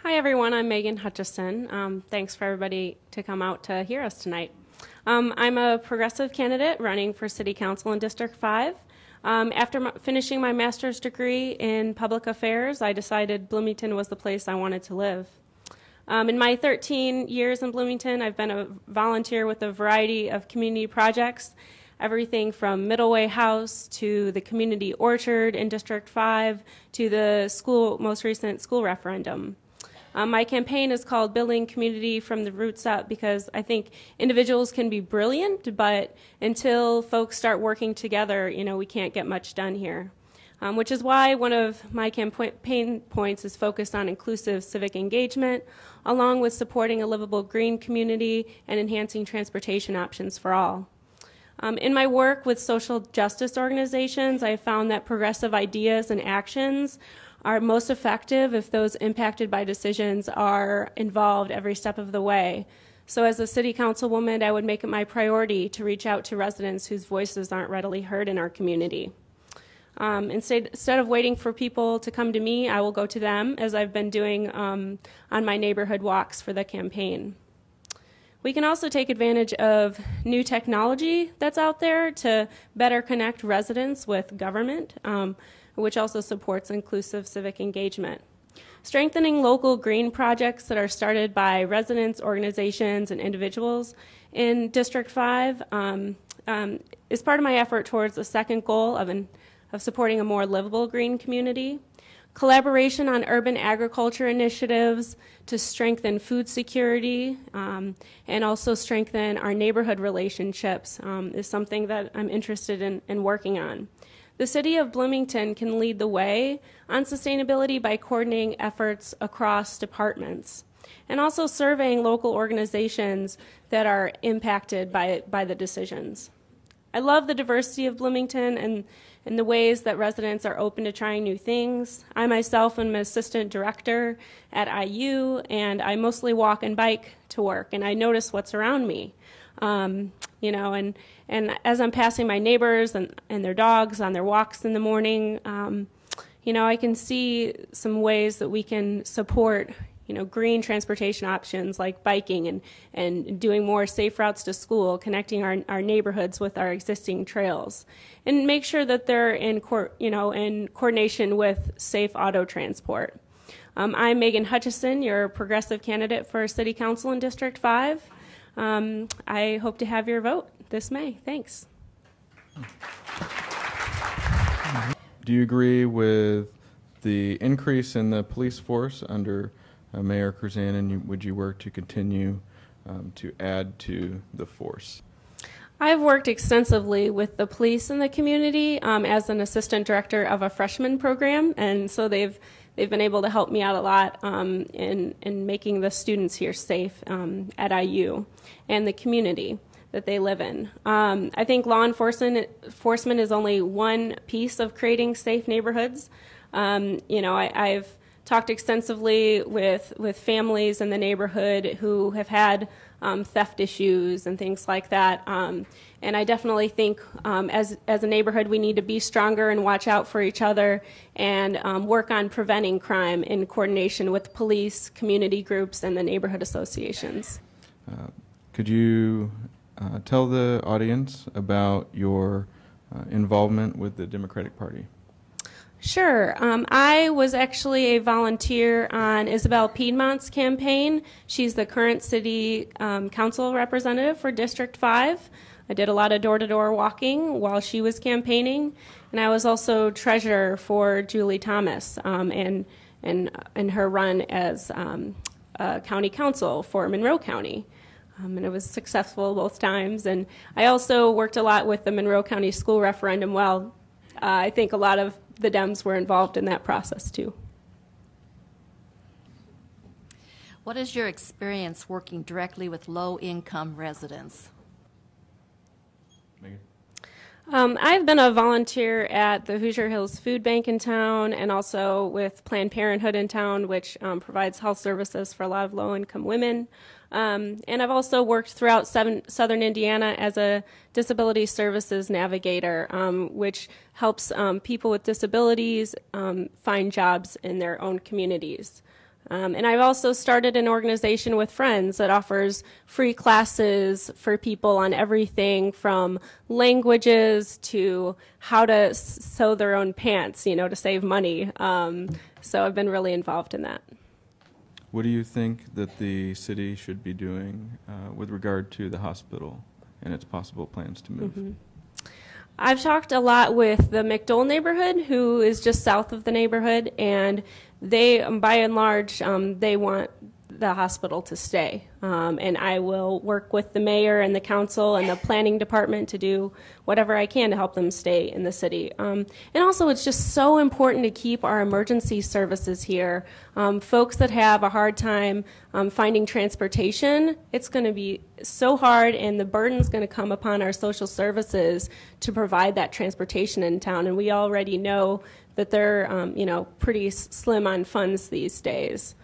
Hi, everyone. I'm Megan Hutchison. Thanks for everybody to come out to hear us tonight. I'm a progressive candidate running for City Council in District 5. After finishing my master's degree in public affairs, I decided Bloomington was the place I wanted to live. In my 13 years in Bloomington, I've been a volunteer with a variety of community projects, everything from Middle Way House to the community orchard in District 5 to the most recent school referendum. My campaign is called Building Community from the Roots Up because I think individuals can be brilliant, but until folks start working together, we can't get much done here. Which is why one of my campaign points is focused on inclusive civic engagement, along with supporting a livable green community and enhancing transportation options for all. In my work with social justice organizations, I found that progressive ideas and actions are most effective if those impacted by decisions are involved every step of the way. So as a city councilwoman, I would make it my priority to reach out to residents whose voices aren't readily heard in our community. Instead of waiting for people to come to me, I will go to them, as I've been doing on my neighborhood walks for the campaign. We can also take advantage of new technology that's out there to better connect residents with government, which also supports inclusive civic engagement. Strengthening local green projects that are started by residents, organizations, and individuals in District 5 is part of my effort towards the second goal of supporting a more livable green community. Collaboration on urban agriculture initiatives to strengthen food security and also strengthen our neighborhood relationships is something that I'm interested in working on. The City of Bloomington can lead the way on sustainability by coordinating efforts across departments and also surveying local organizations that are impacted by the decisions. I love the diversity of Bloomington and the ways that residents are open to trying new things. I myself am an assistant director at IU, and I mostly walk and bike to work, and I notice what's around me. And as I'm passing my neighbors and their dogs on their walks in the morning, I can see some ways that we can support, green transportation options like biking and doing more safe routes to school, connecting our neighborhoods with our existing trails, and make sure that they're in coordination with safe auto transport. I'm Megan Hutchison, your progressive candidate for City Council in District 5. I hope to have your vote this May. Thanks. Do you agree with the increase in the police force under Mayor Curzan, and would you work to continue to add to the force? I've worked extensively with the police in the community as an assistant director of a freshman program, and so they've been able to help me out a lot in making the students here safe at IU and the community that they live in. I think law enforcement is only one piece of creating safe neighborhoods. I've talked extensively with families in the neighborhood who have had theft issues and things like that. And I definitely think as a neighborhood we need to be stronger and watch out for each other and work on preventing crime in coordination with police, community groups, and the neighborhood associations. Could you tell the audience about your involvement with the Democratic Party? Sure. I was actually a volunteer on Isabel Piedmont's campaign. She's the current city council representative for District 5. I did a lot of door-to-door walking while she was campaigning, and I was also treasurer for Julie Thomas and her run as county council for Monroe County. And it was successful both times. And I also worked a lot with the Monroe County school referendum. Well, I think a lot of the Dems were involved in that process too. What is your experience working directly with low-income residents? Megan? I've been a volunteer at the Hoosier Hills Food Bank in town and also with Planned Parenthood in town, which provides health services for a lot of low-income women. And I've also worked throughout southern Indiana as a disability services navigator, which helps people with disabilities find jobs in their own communities. And I've also started an organization with friends that offers free classes for people on everything from languages to how to sew their own pants, to save money. So I've been really involved in that. What do you think that the city should be doing with regard to the hospital and its possible plans to move? Mm-hmm. I've talked a lot with the McDowell neighborhood, who is just south of the neighborhood, and they, by and large, they want the hospital to stay. And I will work with the mayor and the council and the planning department to do whatever I can to help them stay in the city. And also, it's just so important to keep our emergency services here. Folks that have a hard time finding transportation, it's going to be so hard, and the burden's going to come upon our social services to provide that transportation in town. And we already know that they're, pretty slim on funds these days.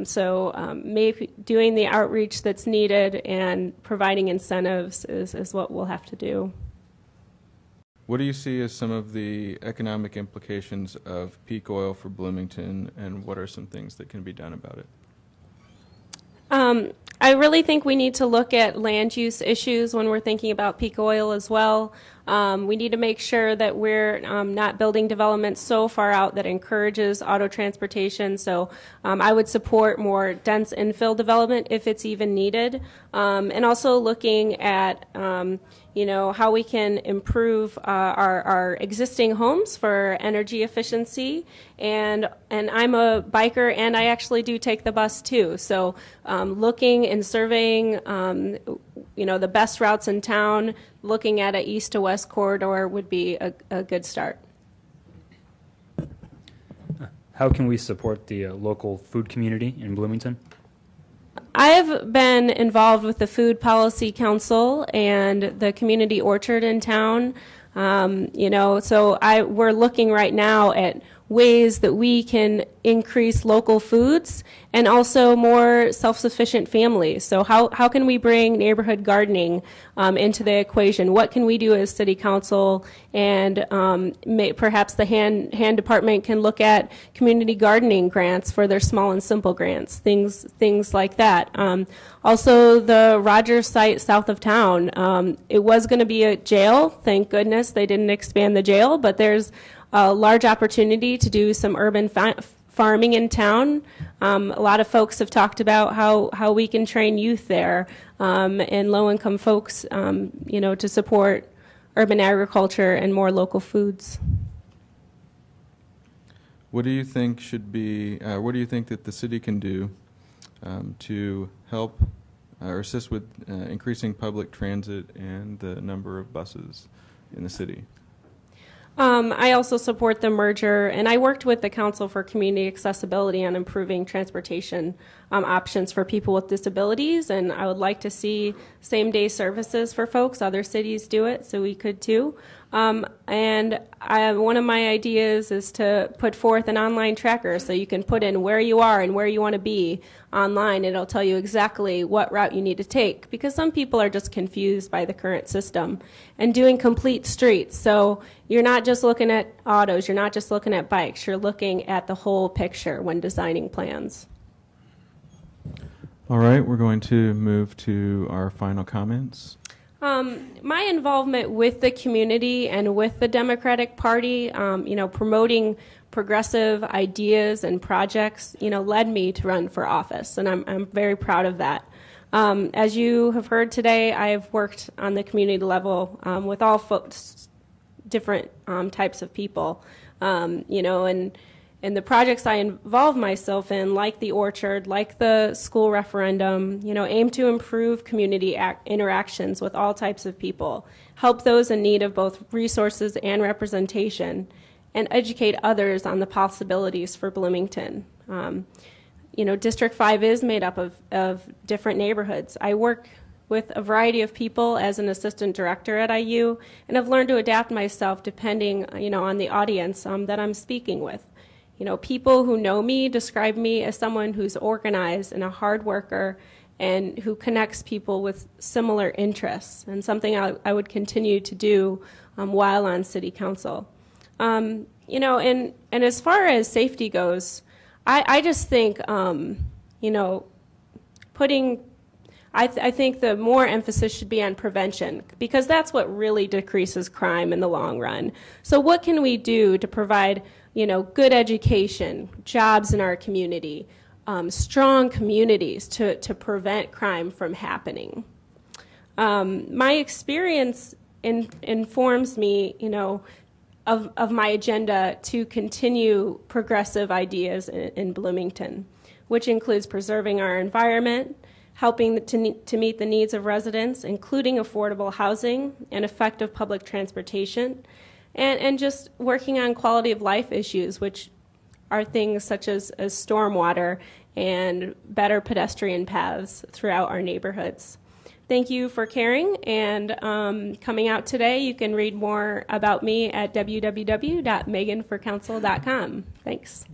So maybe doing the outreach that's needed and providing incentives is what we'll have to do. What do you see as some of the economic implications of peak oil for Bloomington, and what are some things that can be done about it? I really think we need to look at land use issues when we're thinking about peak oil as well. We need to make sure that we're not building development so far out that encourages auto transportation. So I would support more dense infill development if it's even needed. And also looking at how we can improve our existing homes for energy efficiency. And I'm a biker, and I actually do take the bus too. So looking and surveying, the best routes in town, looking at an east to west corridor would be a good start. How can we support the local food community in Bloomington? I've been involved with the Food Policy Council and the community orchard in town. So we're looking right now at ways that we can increase local foods and also more self-sufficient families. So how can we bring neighborhood gardening into the equation? What can we do as city council? And perhaps the hand department can look at community gardening grants for their small and simple grants, things like that. Also, the Rogers site south of town, it was going to be a jail. Thank goodness they didn't expand the jail, but there's a large opportunity to do some urban farming in town. A lot of folks have talked about how we can train youth there and low-income folks, to support urban agriculture and more local foods. What do you think what do you think that the city can do to help or assist with increasing public transit and the number of buses in the city? I also support the merger, and I worked with the Council for Community Accessibility on improving transportation options for people with disabilities, and I would like to see same-day services for folks. Other cities do it, so we could too. One of my ideas is to put forth an online tracker so you can put in where you are and where you want to be online. It'll tell you exactly what route you need to take, because some people are just confused by the current system. And doing complete streets, so you're not just looking at autos, you're not just looking at bikes, you're looking at the whole picture when designing plans. All right, we're going to move to our final comments. My involvement with the community and with the Democratic Party, promoting progressive ideas and projects, led me to run for office, and I'm very proud of that. As you have heard today, I've worked on the community level with all folks, different types of people, and the projects I involve myself in, like the orchard, like the school referendum, aim to improve community interactions with all types of people, help those in need of both resources and representation, and educate others on the possibilities for Bloomington. District 5 is made up of different neighborhoods. I work with a variety of people as an assistant director at IU, and I've learned to adapt myself depending, on the audience that I'm speaking with. People who know me describe me as someone who's organized and a hard worker and who connects people with similar interests, and something I would continue to do while on city council. And as far as safety goes, I just think, you know, I think the more emphasis should be on prevention, because that's what really decreases crime in the long run. So what can we do to provide, you know, good education, jobs in our community, strong communities to prevent crime from happening? My experience informs me, you know, of my agenda to continue progressive ideas in Bloomington, which includes preserving our environment, helping to meet the needs of residents, including affordable housing and effective public transportation, and just working on quality of life issues, which are things such as stormwater and better pedestrian paths throughout our neighborhoods. Thank you for caring and coming out today. You can read more about me at www.meganforcouncil.com. Thanks.